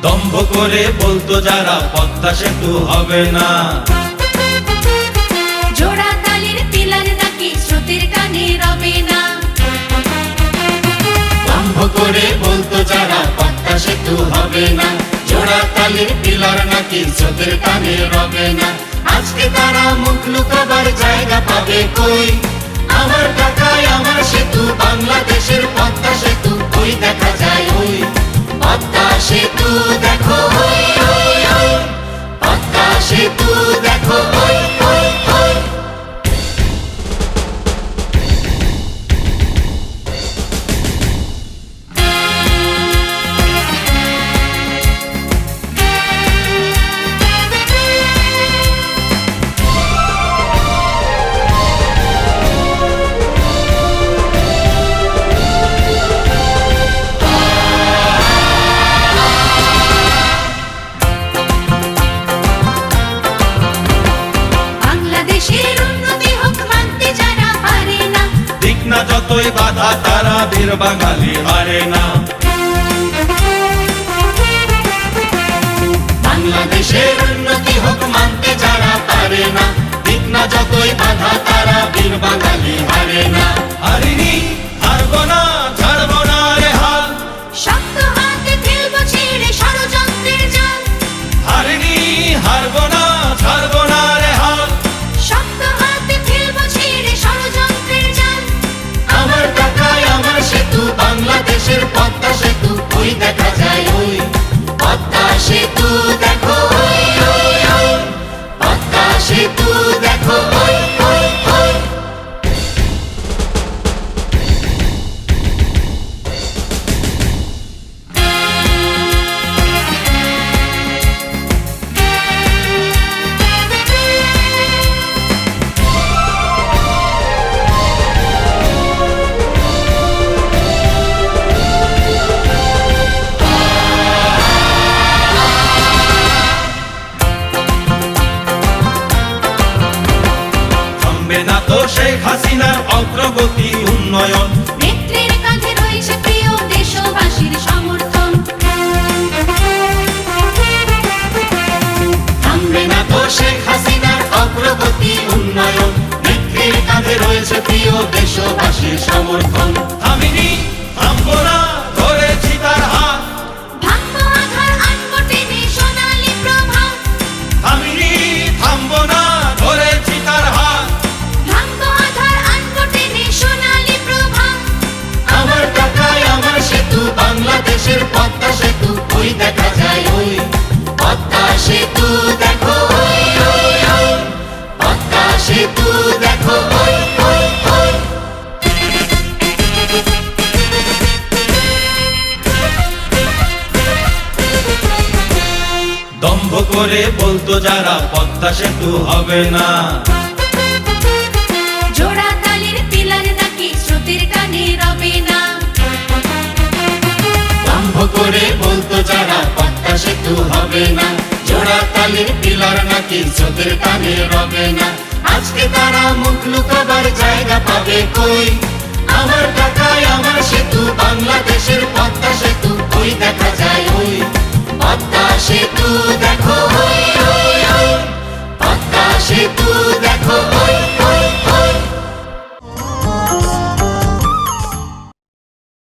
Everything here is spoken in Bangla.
দম্ভ করে বলতো যারা পদ্মা সেতু হবে না, জোড়া তালের পিলার নাকি স্রোতের টানে রবে না। দম্ভ করে বলতো যারা পদ্মা সেতু হবে না, জোড়া তালের পিলার নাকি স্রোতের টানে রবে না। আজকে তারা মুখ লুকাবার জায়গা পাবে কই? আমার ঢাকায় আমার সেতু, বাংলাদেশের পদ্মা সেতু ওই দেখা যায় ওই। পদ্মা সেতু দেখো ওই ওই ওই, পদ্মা সেতু দেখো ওই ওই ওই। বাংলাদেশের উন্নতি হোক মানতে যারা পারে না, দিক না যতই বাধা তারা বীর বাঙালি হারে না। বাংলাদেশের উন্নতি হোক মানতে যারা পারে না, দিক না যতই বাধা তারা বীর বাঙালি হারে না। হারিনি হারবো না, ছাড়বো না রে হাল, শক্ত হাতে ফেলবো ছিঁড়ে ষড়যন্ত্রের জাল। হারিনি হারবো না, ছাড়বো না রে হাল। শক্ত হাতে ফেলবো ছিঁড়ে ষড়যন্ত্রের জাল। আমার ঢাকায় আমার সেতু, বাংলাদেশের পদ্মা সেতু ওই দেখা যায় ওই। পদ্মা সেতু দেখো ওই ওই ওই, পদ্মা সেতু দেখো ওই ওই ওই। থামবে না তো শেখ হাসিনার অগ্রগতি উন্নয়ন, নেত্রীর কাঁধে রয়েছে প্রিয় দেশবাসীর সমর্থন। থামবে না তো শেখ হাসিনার অগ্রগতি উন্নয়ন, নেত্রীর কাঁধে রয়েছে প্রিয় দেশবাসীর সমর্থন। থামিনি থামবো না, ধরেছি তার হাত, ভাঙবো আধার আনবো টেনে সোনালী প্রভাত। থামিনি থামবো না, ধরেছি তার হাত। ভাঙবো আধার আনবো টেনে সোনালী প্রভাত। আমার ঢাকায় আমার সেতু, বাংলাদেশের পদ্মা সেতু ওই দেখা যায় ওই। পদ্মা সেতু দেখো ওই ওই ওই, পদ্মা সেতু দেখো ওই ওই ওই। দম্ভ করে বলতো যারা পদ্মা সেতু হবে না, জোড়া তালের পিলার নাকি স্রোতের টানে রবে না। দম্ভ করে বলতো যারা পদ্মা সেতু হবে না, জোড়া তালের পিলার নাকি স্রোতের টানে রবে না। আজকে তারা মুখ লুকাবার জায়গা পাবে কই? আমার ঢাকায় আমার সেতু, বাংলাদেশের পদ্মা সেতু ওই দেখা যায় ওই। পদ্মা সেতু দেখো ওই ওই ওই, পদ্মা সেতু দেখো